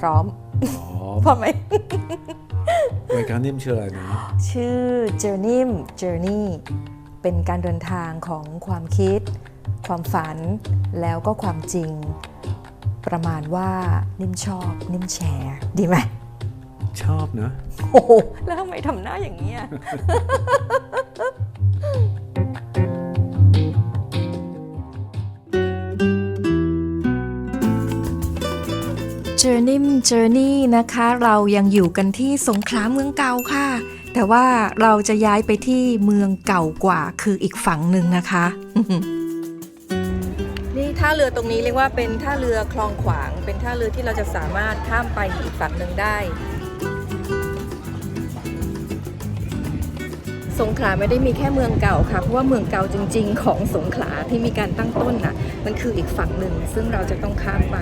ร้อม อ๋อ พอไหม รายการนิ่มชื่ออะไรนะ ชื่อ Journey เป็นการเดินทางของความคิด ความฝันแล้วก็ความจริง ประมาณว่านิ่มชอบนิ่มแชร์ดีไหม ชอบนะ โอ้โหแล้วทำไมทำหน้าอย่างนี้ย Journey นะคะเรายังอยู่กันที่สงขลาเมืองเก่าค่ะแต่ว่าเราจะย้ายไปที่เมืองเก่ากว่าคืออีกฝั่งหนึ่งนะคะ นี่ท่าเรือตรงนี้เรียกว่าเป็นท่าเรือคลองขวางเป็นท่าเรือที่เราจะสามารถข้ามไปอีกฝั่งหนึ่งได้สงขลาไม่ได้มีแค่เมืองเก่าค่ะเพราะว่าเมืองเก่าจริงๆของสงขลาที่มีการตั้งต้นน่ะมันคืออีกฝั่งหนึ่งซึ่งเราจะต้องข้ามไป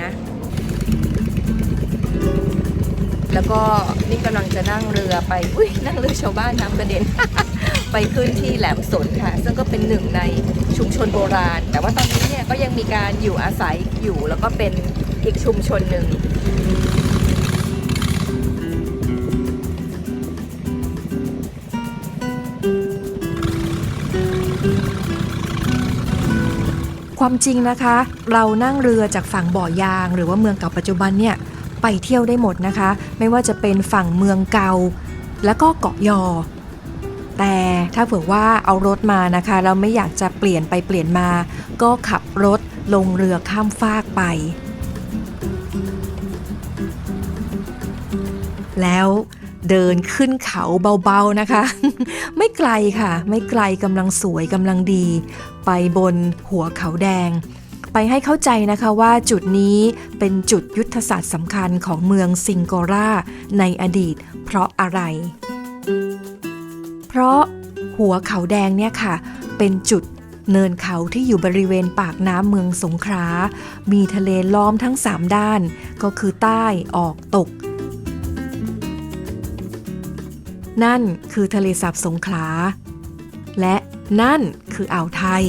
นะแล้วก็นี่กำลังจะนั่งเรือไปนั่งเรือชาวบ้านน้ำกระเด็น ไปขึ้นที่แหลมสนค่ะซึ่งก็เป็นหนึ่งในชุมชนโบราณแต่ว่าตอนนี้เนี่ยก็ยังมีการอยู่อาศัยอยู่แล้วก็เป็นอีกชุมชนหนึ่งความจริงนะคะเรานั่งเรือจากฝั่งบ่อยางหรือว่าเมืองเก่าปัจจุบันเนี่ยไปเที่ยวได้หมดนะคะไม่ว่าจะเป็นฝั่งเมืองเก่าแล้วก็เกาะยอแต่ถ้าเผื่อว่าเอารถมานะคะเราไม่อยากจะเปลี่ยนไปเปลี่ยนมาก็ขับรถลงเรือข้ามฟากไปแล้วเดินขึ้นเขาเบาๆนะคะ ไม่ไกลค่ะไม่ไกลกำลังสวยกำลังดีไปบนหัวเขาแดงไปให้เข้าใจนะคะว่าจุดนี้เป็นจุดยุทธศาสตร์สำคัญของเมืองซิงโกราในอดีตเพราะอะไรเพราะหัวเขาแดงเนี่ยค่ะเป็นจุดเนินเขาที่อยู่บริเวณปากน้ำเมืองสงขลามีทะเลล้อมทั้ง3ด้านก็คือใต้ออกตกนั่นคือทะเลสาบสงขลาและนั่นคืออ่าวไทย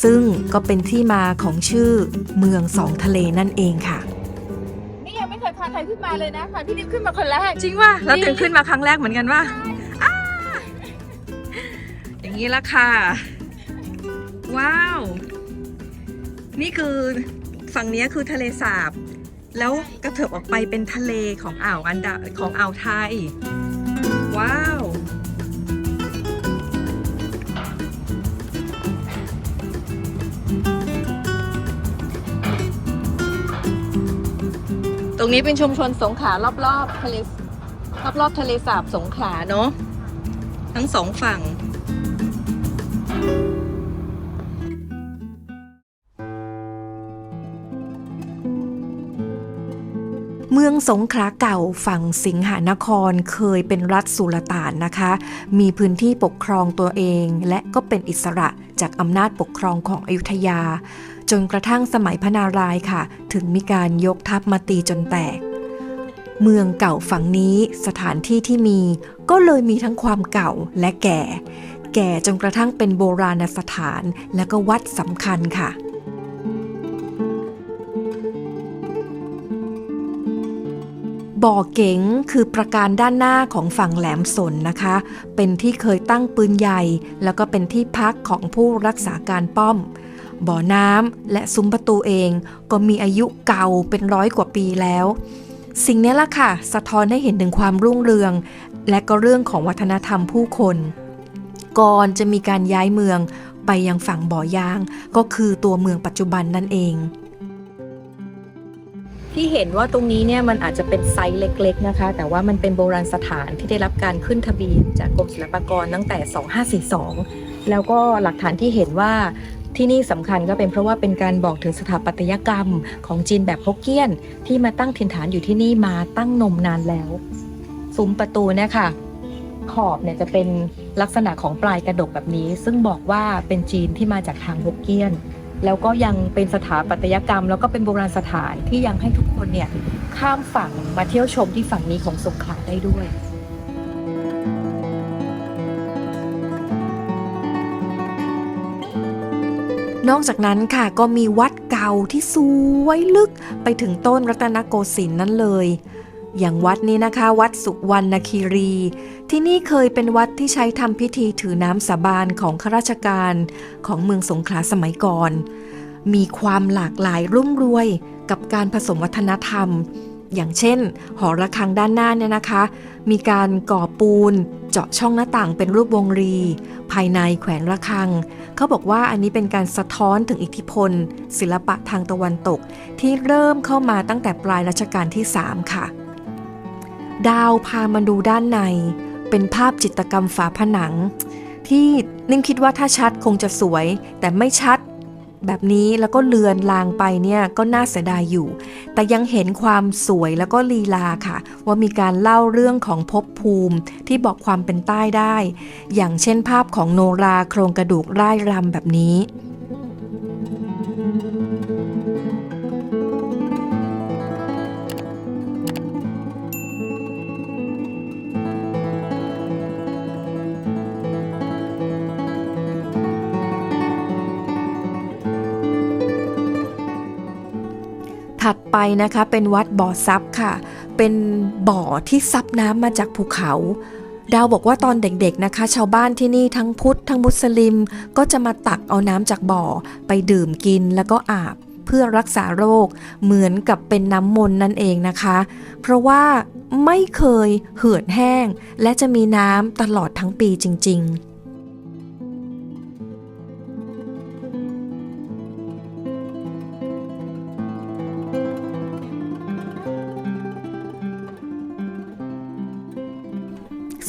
ซึ่งก็เป็นที่มาของชื่อเมืองสองทะเลนั่นเองค่ะนี่ยังไม่เคยพาใครขึ้นมาเลยนะพาพี่นิดขึ้นมาคนแรก จริงว่าแล้วตื่นขึ้นมาครั้งแรกเหมือนกันว่าอย่างนี้ละค่ะว้าวนี่คือฝั่งนี้คือทะเลสาบแล้วกระเถิบออกไปเป็นทะเลของอ่าวของอ่าวไทยว้าวตรงนี้เป็นชุมชนสงขลารอบๆทะเลรอบๆทะเลสาบสงขลาเนาะทั้งสองฝั่งเมืองสงขลาเก่าฝั่งสิงหนครเคยเป็นรัฐสุลต่านนะคะมีพื้นที่ปกครองตัวเองและก็เป็นอิสระจากอำนาจปกครองของอยุธยาจนกระทั่งสมัยพระนารายณ์ค่ะถึงมีการยกทัพมาตีจนแตกเมืองเก่าฝั่งนี้สถานที่ที่มีก็เลยมีทั้งความเก่าและแก่จนกระทั่งเป็นโบราณสถานและก็วัดสำคัญค่ะบ่อเก๋งคือประการด้านหน้าของฝั่งแหลมสนนะคะเป็นที่เคยตั้งปืนใหญ่แล้วก็เป็นที่พักของผู้รักษาการป้อมบ่อน้ำและซุ้มประตูเองก็มีอายุเก่าเป็น100 กว่าปีแล้วสิ่งนี้ล่ะค่ะสะท้อนให้เห็นถึงความรุ่งเรืองและก็เรื่องของวัฒนธรรมผู้คนก่อนจะมีการย้ายเมืองไปยังฝั่งบ่อยางก็คือตัวเมืองปัจจุบันนั่นเองที่เห็นว่าตรงนี้เนี่ยมันอาจจะเป็นไซส์เล็กๆนะคะแต่ว่ามันเป็นโบราณสถานที่ได้รับการขึ้นทะเบียนจากกรมศิลปากรตั้งแต่2542แล้วก็หลักฐานที่เห็นว่าที่นี่สำคัญก็เป็นเพราะว่าเป็นการบอกถึงสถาปัตยกรรมของจีนแบบฮกเกี้ยนที่มาตั้งถิ่นฐานอยู่ที่นี่มาตั้งนมนานแล้วซุ้มประตูเนี่ยค่ะขอบเนี่ยจะเป็นลักษณะของปลายกระดกแบบนี้ซึ่งบอกว่าเป็นจีนที่มาจากทางฮกเกี้ยนแล้วก็ยังเป็นสถาปัตยกรรมแล้วก็เป็นโบราณสถานที่ยังให้ทุกคนเนี่ยข้ามฝั่งมาเที่ยวชมที่ฝั่งนี้ของสงขลาได้ด้วย นอกจากนั้นค่ะก็มีวัดเก่าที่สวยลึกไปถึงต้นรัตนโกสินทร์นั้นเลยอย่างวัดนี้นะคะวัดสุวรรณคีรีที่นี่เคยเป็นวัดที่ใช้ทำพิธีถือน้ำสาบานของข้าราชการของเมืองสงขลาสมัยก่อนมีความหลากหลายรุ่มรวยกับการผสมวัฒนธรรมอย่างเช่นหอระฆังด้านหน้าเนี่ยนะคะมีการก่อปูนเจาะช่องหน้าต่างเป็นรูปวงรีภายในแขวนระฆังเขาบอกว่าอันนี้เป็นการสะท้อนถึงอิทธิพลศิลปะทางตะวันตกที่เริ่มเข้ามาตั้งแต่ปลายรัชกาลที่3ค่ะดาวพามาดูด้านในเป็นภาพจิตรกรรมฝาผนังที่นิ่มคิดว่าถ้าชัดคงจะสวยแต่ไม่ชัดแบบนี้แล้วก็เลือนลางไปเนี่ยก็น่าเสียดายอยู่แต่ยังเห็นความสวยแล้วก็ลีลาค่ะว่ามีการเล่าเรื่องของภพภูมิที่บอกความเป็นใต้ได้อย่างเช่นภาพของโนราโครงกระดูกร่ายรำแบบนี้ถัดไปนะคะเป็นวัดบ่อซับค่ะเป็นบ่อที่ซับน้ำมาจากภูเขาดาวบอกว่าตอนเด็กๆนะคะชาวบ้านที่นี่ทั้งพุทธทั้งมุสลิมก็จะมาตักเอาน้ำจากบ่อไปดื่มกินแล้วก็อาบเพื่อรักษาโรคเหมือนกับเป็นน้ำมนต์นั่นเองนะคะเพราะว่าไม่เคยเหือดแห้งและจะมีน้ำตลอดทั้งปีจริงๆ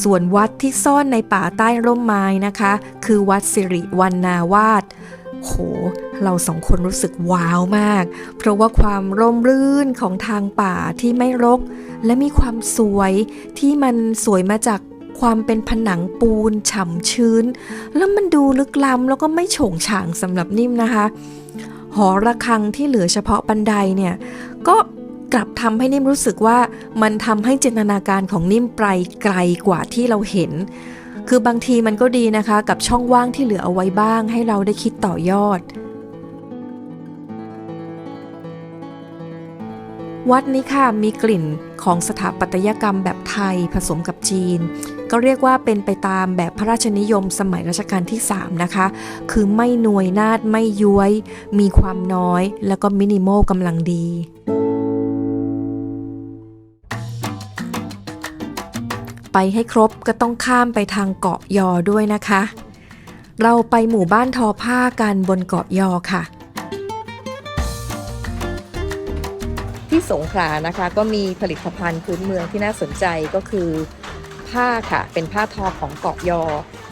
ส่วนวัดที่ซ่อนในป่าใต้ร่มไม้นะคะคือวัดสิริวรรณาวาสโหเราสองคนรู้สึกว้าวมากเพราะว่าความร่มรื่นของทางป่าที่ไม่รกและมีความสวยที่มันสวยมาจากความเป็นผนังปูนฉ่ำชื้นแล้วมันดูลึกล้ำแล้วก็ไม่โฉงฉางสำหรับนิ่มนะคะหอระฆังที่เหลือเฉพาะบันไดเนี่ยก็กลับทำให้นิ่มรู้สึกว่ามันทำให้จินตนาการของนิ่มไปไกลกว่าที่เราเห็นคือบางทีมันก็ดีนะคะกับช่องว่างที่เหลือเอาไว้บ้างให้เราได้คิดต่อยอดวัดนี้ค่ะมีกลิ่นของสถาปัตยกรรมแบบไทยผสมกับจีนก็เรียกว่าเป็นไปตามแบบพระราชนิยมสมัยรัชกาลที่3นะคะคือไม่หน่วยนาฏไม่ย้วยมีความน้อยแล้วก็มินิมอลกำลังดีไปให้ครบก็ต้องข้ามไปทางเกาะยอด้วยนะคะเราไปหมู่บ้านทอผ้ากันบนเกาะยอค่ะที่สงขลานะคะก็มีผลิตภัณฑ์พื้นเมืองที่น่าสนใจก็คือผ้าค่ะเป็นผ้าทอของเกาะยอ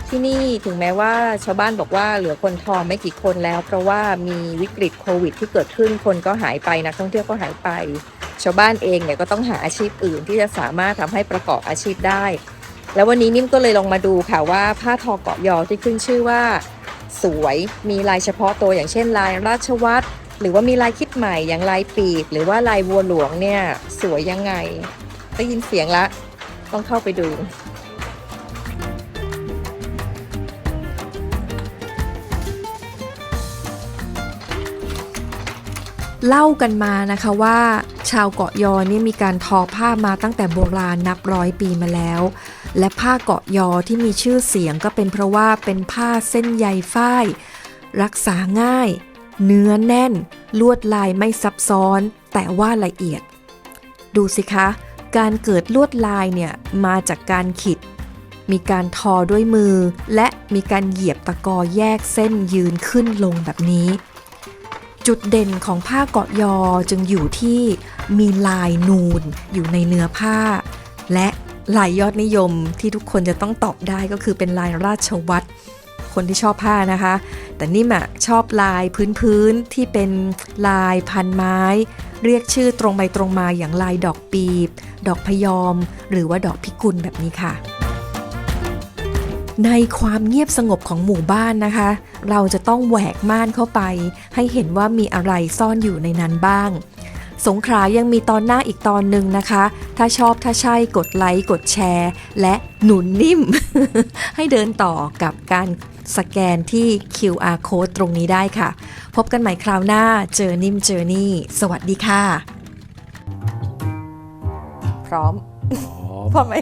ที่นี่ถึงแม้ว่าชาวบ้านบอกว่าเหลือคนทอไม่กี่คนแล้วเพราะว่ามีวิกฤตโควิดที่เกิดขึ้นคนก็หายไปนักท่องเที่ยวก็หายไปชาวบ้านเองเนี่ยก็ต้องหาอาชีพอื่นที่จะสามารถทำให้ประกอบอาชีพได้แล้ววันนี้นิ่มก็เลยลองมาดูค่ะว่าผ้าทอเกาะยอที่ขึ้นชื่อว่าสวยมีลายเฉพาะตัวอย่างเช่นลายราชวัตรหรือว่ามีลายคิดใหม่อย่างลายปีกหรือว่าลายวัวหลวงเนี่ยสวยยังไงได้ยินเสียงละต้องเข้าไปดูเล่ากันมานะคะว่าชาวเกาะยอนี่มีการทอผ้ามาตั้งแต่โบราณนับร้อยปีมาแล้วและผ้าเกาะยอที่มีชื่อเสียงก็เป็นเพราะว่าเป็นผ้าเส้นใยฝ้ายรักษาง่ายเนื้อแน่นลวดลายไม่ซับซ้อนแต่ว่าละเอียดดูสิคะการเกิดลวดลายเนี่ยมาจากการขีดมีการทอด้วยมือและมีการเหยียบตะกอแยกเส้นยืนขึ้นลงแบบนี้จุดเด่นของผ้าเกาะยอจึงอยู่ที่มีลายนูนอยู่ในเนื้อผ้าและลายยอดนิยมที่ทุกคนจะต้องตอบได้ก็คือเป็นลายราชวัตรคนที่ชอบผ้านะคะแต่นิ่มชอบลายพื้นๆที่เป็นลายพันไม้เรียกชื่อตรงไปตรงมาอย่างลายดอกปีบดอกพยอมหรือว่าดอกพิกุลแบบนี้ค่ะในความเงียบสงบของหมู่บ้านนะคะเราจะต้องแหวกม่านเข้าไปให้เห็นว่ามีอะไรซ่อนอยู่ในนั้นบ้างสงขลายังมีตอนหน้าอีกตอนหนึ่งนะคะถ้าชอบถ้าใช่กดไลค์กดแชร์และหนุนนิ่ม ให้เดินต่อกับการ สแกนที่ QR code ตรงนี้ได้ค่ะ พบกันใหม่คราวหน้าเจอนิ่มเจอนี่สวัสดีค่ะ พร้อม พร้อมไหม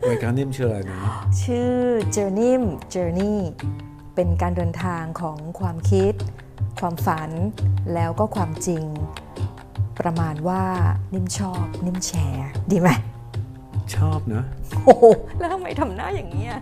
รายการนิ่มชื่ออะไรนะ ชื่อ Journey เป็นการเดินทางของความคิด ความฝัน แล้วก็ความจริง ประมาณว่านิ่มชอบนิ่มแชร์ ดีไหม ชอบนะ โอ้โหแล้วทำไมทำหน้าอย่างนี้ย